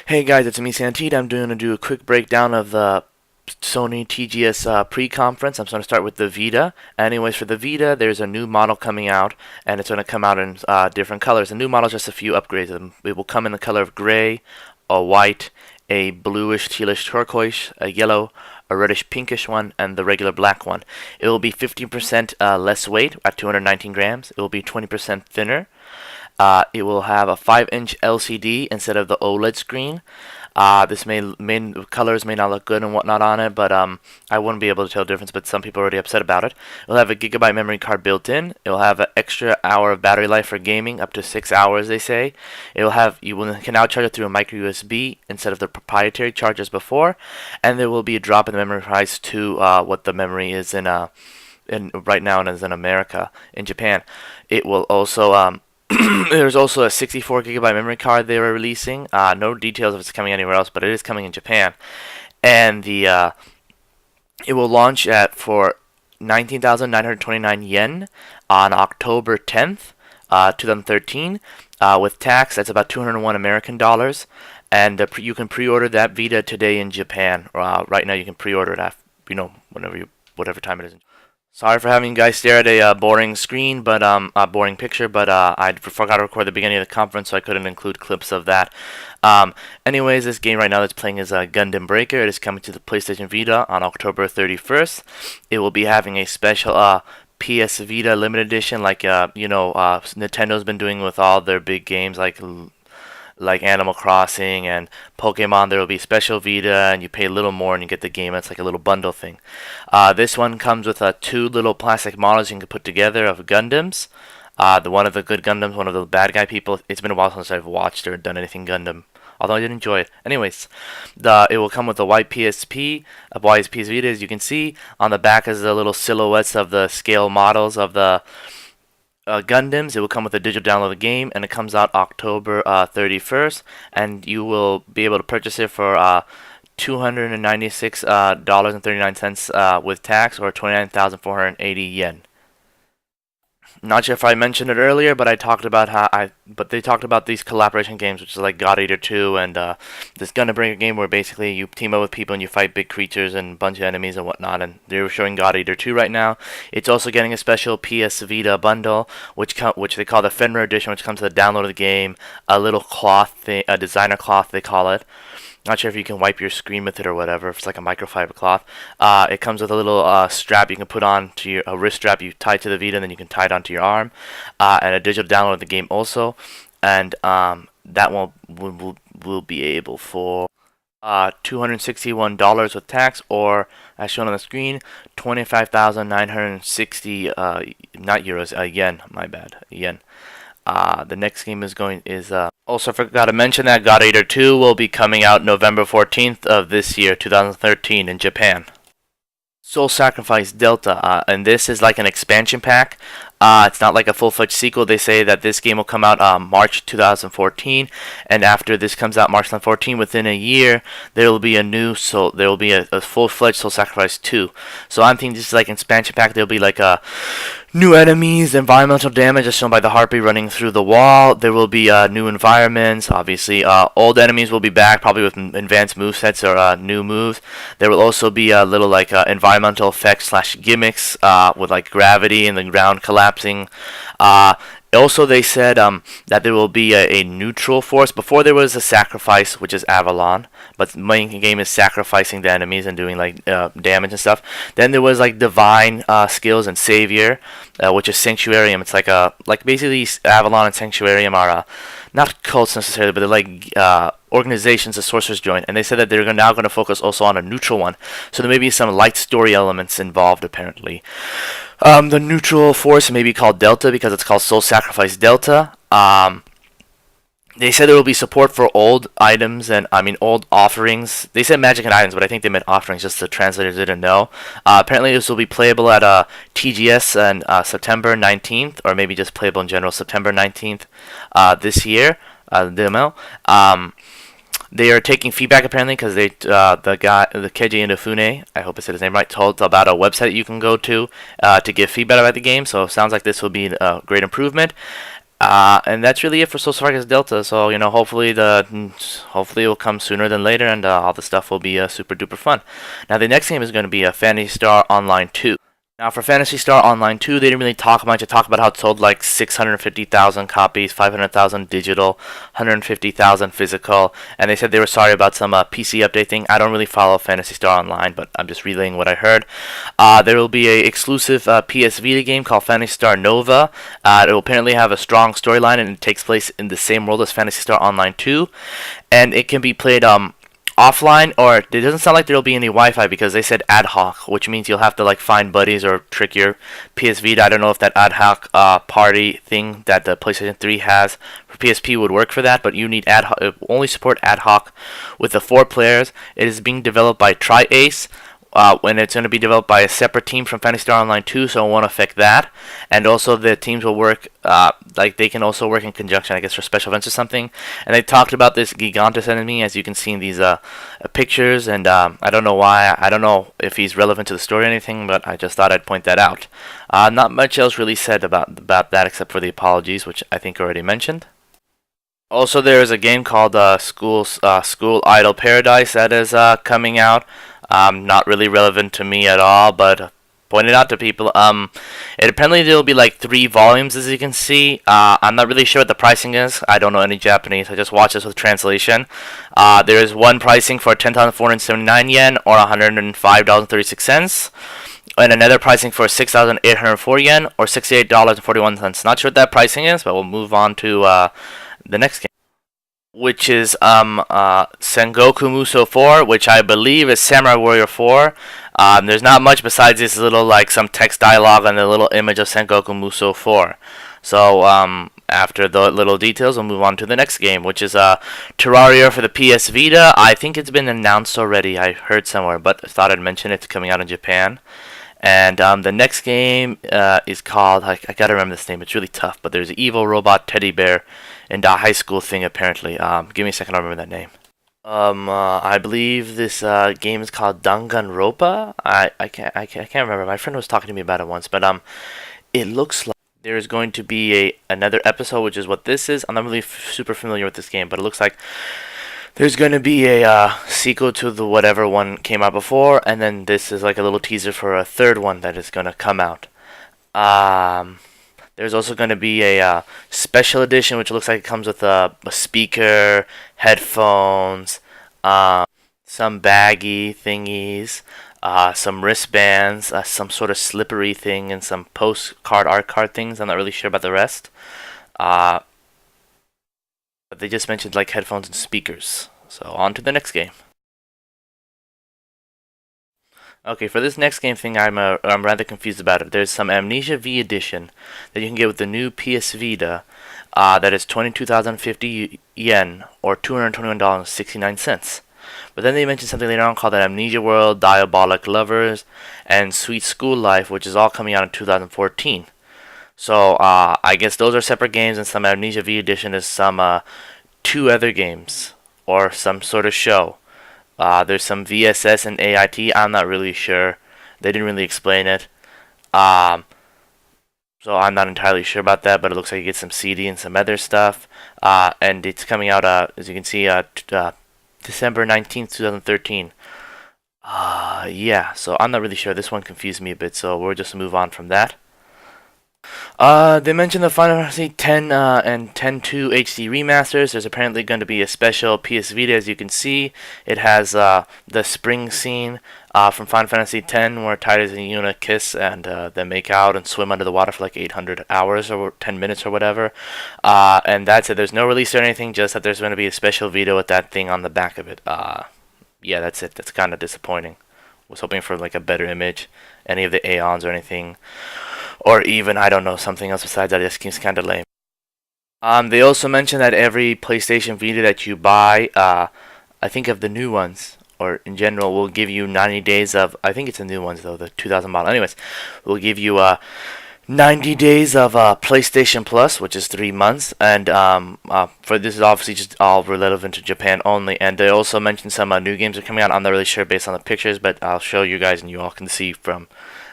Hey guys, it's me Santita. I'm going to do a quick breakdown of the Sony TGS pre-conference. I'm going to start with the Vita. Anyways, for the Vita, there's a new model coming out, and it's going to come out in different colors. The new model is just a few upgrades. It will come in the color of gray, a white, a bluish, tealish turquoise, a yellow, a reddish pinkish one, and the regular black one. It will be 15% less weight at 219 grams. It will be 20% thinner. It will have a 5-inch LCD instead of the OLED screen. This main colors may not look good and whatnot on it, but I wouldn't be able to tell the difference. But some people are already upset about it. It will have a gigabyte memory card built in. It will have an extra hour of battery life for gaming, up to 6 hours, they say. It will have can now charge it through a micro USB instead of the proprietary chargers before, and there will be a drop in the memory price to what the memory is in right now and is in America. In Japan, it will also there's also a 64 gigabyte memory card they were releasing. No details if it's coming anywhere else, but it is coming in Japan. And it will launch for 19,929 yen on October 10th, 2013. With tax, that's about 201 American dollars. And you can pre-order that Vita today in Japan. Right now, you can pre-order it whatever time it is. Sorry for having you guys stare at a boring screen, but a boring picture. But I forgot to record the beginning of the conference, so I couldn't include clips of that. Anyways, this game right now that's playing is Gundam Breaker. It is coming to the PlayStation Vita on October 31st. It will be having a special PS Vita limited edition, like Nintendo's been doing with all their big games, like Animal Crossing and Pokemon. There will be special Vita, and you pay a little more and you get the game. It's like a little bundle thing. This one comes with two little plastic models you can put together of Gundams. One of the good Gundams, one of the bad guy people. It's been a while since I've watched or done anything Gundam, although I did enjoy it. Anyways, it will come with a white PSP, a white PS Vita, as you can see. On the back is the little silhouettes of the scale models of the Gundams. It will come with a digital download of the game, and it comes out October 31st, and you will be able to purchase it for $296.39 with tax, or 29,480 yen. Not sure if I mentioned it earlier, but they talked about these collaboration games, which is like God Eater 2 and this Gundam Breaker game, where basically you team up with people and you fight big creatures and a bunch of enemies and whatnot. And they're showing God Eater 2 right now. It's also getting a special PS Vita bundle, which they call the Fenrir Edition, which comes with a download of the game, a little cloth thing, a designer cloth they call it. Not sure if you can wipe your screen with it or whatever. If it's like a microfiber cloth. It comes with a little strap you can put on to a wrist strap you tie to the Vita, and then you can tie it onto your arm. And a digital download of the game also. And that one will be able for $261 with tax, or as shown on the screen, 25,960 not euros, yen. My bad, yen. The next game is also forgot to mention that God Eater 2 will be coming out November 14th of this year, 2013, in Japan. Soul Sacrifice Delta, and this is like an expansion pack. It's not like a full-fledged sequel. They say that this game will come out March 2014, and after this comes out March 2014, within a year, there will be a full-fledged Soul Sacrifice 2. So I'm thinking this is like an expansion pack. There'll be like new enemies, environmental damage as shown by the harpy running through the wall. There will be new environments, obviously. Old enemies will be back, probably with advanced movesets or new moves. There will also be a little like environmental effects / gimmicks with like gravity and the ground collapsing. Also, they said that there will be a neutral force. Before there was a sacrifice, which is Avalon, but the main game is sacrificing the enemies and doing like damage and stuff. Then there was like divine skills and savior, which is Sanctuarium. It's like basically Avalon and Sanctuarium are not cults necessarily, but they're like organizations the sorcerers join. And they said that they're now going to focus also on a neutral one. So there may be some light story elements involved apparently. The neutral force may be called Delta because it's called Soul Sacrifice Delta. They said there will be support for old items and old offerings. They said magic and items, but I think they meant offerings, just the translators didn't know. Apparently this will be playable at TGS on September 19th, or maybe just playable in general September 19th this year. Demo. They are taking feedback apparently because the Keiji Inafune, I hope I said his name right, told about a website you can go to give feedback about the game. So it sounds like this will be a great improvement. And that's really it for Social Strikers Delta. So hopefully it will come sooner than later, and all the stuff will be super duper fun. Now the next game is going to be a Phantasy Star Online 2. Now for Phantasy Star Online 2, they didn't really talk much. They talked about how it sold like 650,000 copies, 500,000 digital, 150,000 physical, and they said they were sorry about some PC update thing. I don't really follow Phantasy Star Online, but I'm just relaying what I heard. There will be a exclusive PS Vita game called Phantasy Star Nova. It will apparently have a strong storyline, and it takes place in the same world as Phantasy Star Online 2, and it can be played offline, or it doesn't sound like there'll be any Wi-Fi because they said ad hoc, which means you'll have to like find buddies or trick your PS Vita. I don't know if that ad hoc party thing that the PlayStation 3 has for PSP would work for that, but you need ad hoc. It will only support ad hoc with the 4 players. It is being developed by TriAce. When it's going to be developed by a separate team from Phantasy Star Online 2, so it won't affect that. And also the teams will work, like they can also work in conjunction, I guess, for special events or something. And they talked about this Gigantus enemy, as you can see in these pictures, and I don't know why, I don't know if he's relevant to the story or anything, but I just thought I'd point that out. Not much else really said about that except for the apologies, which I think already mentioned. Also, there is a game called School Idol Paradise that is coming out. Not really relevant to me at all, but pointed out to people. It apparently there will be like 3 volumes, as you can see. I'm not really sure what the pricing is. I don't know any Japanese. I just watched this with translation. There is one pricing for 10,479 yen, or $105.36. And another pricing for 6,804 yen, or $68.41. Not sure what that pricing is, but we'll move on to the next game, which is Sengoku Musou 4, which I believe is Samurai Warrior 4. There's not much besides this little, like, some text dialogue and the little image of Sengoku Musou 4. So, after the little details, we'll move on to the next game, which is Terraria for the PS Vita. I think it's been announced already, I heard somewhere, but I thought I'd mention it. It's coming out in Japan. And the next game is called, I gotta remember this name, it's really tough, but there's an evil robot teddy bear in the high school thing, apparently. Give me a second, I'll remember that name. I believe this game is called Dangan Roppa. I can't remember. My friend was talking to me about it once, but it looks like there is going to be another episode, which is what this is. I'm not really super familiar with this game, but it looks like there's going to be a sequel to the whatever one came out before, and then this is like a little teaser for a third one that is going to come out. There's also going to be a special edition, which looks like it comes with a speaker, headphones, some baggy thingies, some wristbands, some sort of slippery thing, and some postcard art card things. I'm not really sure about the rest. But they just mentioned like headphones and speakers. So on to the next game. Okay, for this next game thing, I'm rather confused about it. There's some Amnesia V edition that you can get with the new PS Vita. That is 22,050 yen, or $221.69. But then they mentioned something later on called Amnesia World, Diabolic Lovers, and Sweet School Life, which is all coming out in 2014. So I guess those are separate games, and some Amnesia V edition is some 2 other games, or some sort of show. There's some VSS and AIT. I'm not really sure. They didn't really explain it. So I'm not entirely sure about that, but it looks like you get some CD and some other stuff. And it's coming out, as you can see, December 19th, 2013. Yeah, so I'm not really sure. This one confused me a bit, so we'll just move on from that. They mentioned the Final Fantasy X and X-2 HD remasters. There's apparently going to be a special PS Vita, as you can see. It has the spring scene from Final Fantasy X, where Tidus and Yuna kiss and then make out and swim under the water for like 800 hours or 10 minutes or whatever. And that's it. There's no release or anything, just that there's going to be a special Vita with that thing on the back of it. Yeah, that's it. That's kind of disappointing. Was hoping for like a better image, any of the Aeons or anything. Or even, I don't know, something else besides that. It just seems kind of lame. They also mentioned that every PlayStation Vita that you buy, I think of the new ones, or in general, will give you 90 days of, I think it's the new ones though, the 2000 model. Anyways, will give you 90 days of PlayStation Plus, which is 3 months. And for this is obviously just all relevant to Japan only. And they also mentioned some new games are coming out. I'm not really sure based on the pictures, but I'll show you guys and you all can see from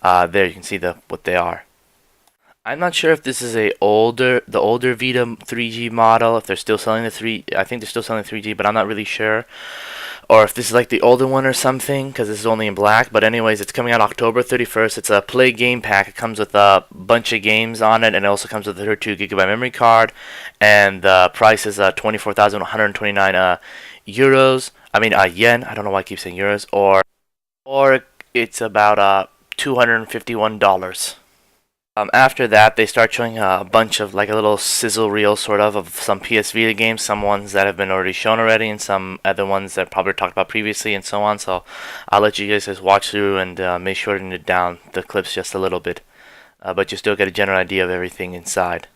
there. You can see what they are. I'm not sure if this is the older Vita 3G model, if they're still selling the 3, I think they're still selling the 3G, but I'm not really sure. Or if this is like the older one or something, because this is only in black. But anyways, it's coming out October 31st. It's a play game pack. It comes with a bunch of games on it, and it also comes with a 32GB memory card. And the price is 24,129 euros. I mean yen. I don't know why I keep saying euros. Or it's about $251. After that, they start showing a bunch of like a little sizzle reel sort of some PS Vita games, some ones that have been already shown already, and some other ones that probably talked about previously, and so on. So I'll let you guys just watch through and make sure to note down the clips just a little bit, but you still get a general idea of everything inside.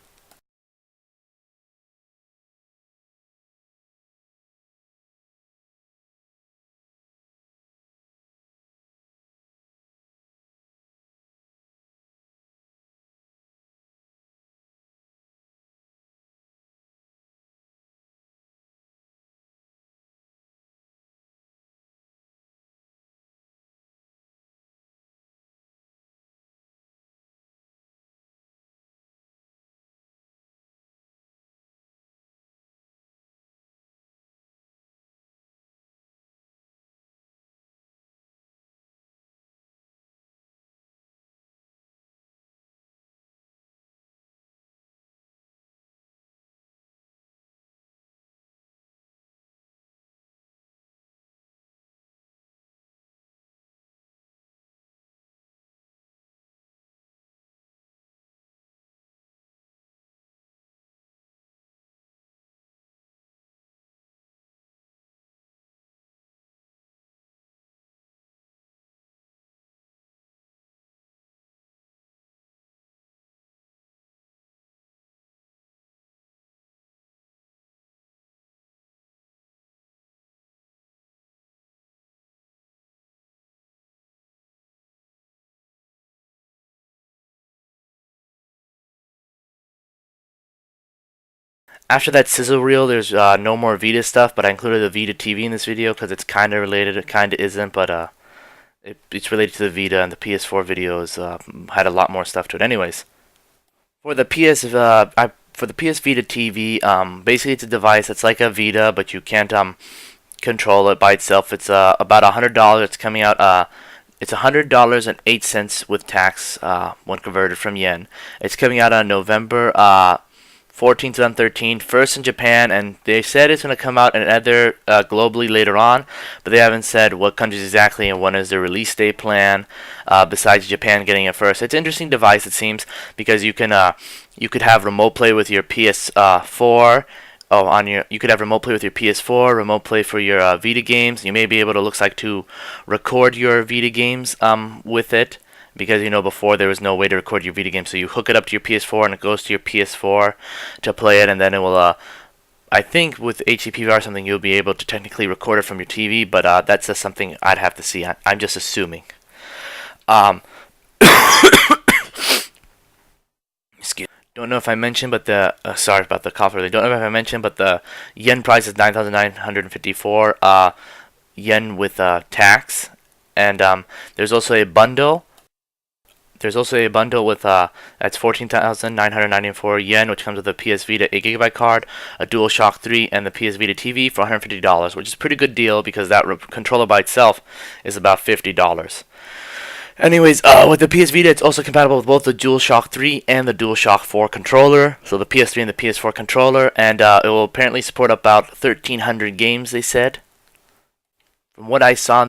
After that sizzle reel, there's no more Vita stuff, but I included the Vita TV in this video because it's kind of related. It kind of isn't, but it's related to the Vita, and the PS4 videos had a lot more stuff to it. Anyways, for the for the PS Vita TV, basically it's a device that's like a Vita, but you can't control it by itself. It's about $100. It's coming out. It's $100.08 with tax when converted from yen. It's coming out on November 14, 2013, first in Japan, and they said it's going to come out in other globally later on, but they haven't said what countries exactly and when is the release date plan. Besides Japan getting it first, it's an interesting device it seems because you could have remote play with your PS4. You could have remote play with your PS4, remote play for your Vita games. You may be able to looks like to record your Vita games with it. Because before there was no way to record your Vita game, so you hook it up to your PS4 and it goes to your PS4 to play it, and then it will. I think with HDPVR or something, you'll be able to technically record it from your TV, but that's just something I'd have to see. I'm just assuming. Excuse. Don't know if I mentioned, but the sorry about the cough. Really, don't know if I mentioned, but the yen price is 9,954 yen with tax, and there's also a bundle. There's also a bundle with that's 14,994 yen, which comes with a PS Vita 8GB card, a DualShock 3, and the PS Vita TV for $150, which is a pretty good deal because that controller by itself is about $50. Anyways, with the PS Vita, it's also compatible with both the DualShock 3 and the DualShock 4 controller. So the PS3 and the PS4 controller, and it will apparently support about 1,300 games. They said, from what I saw.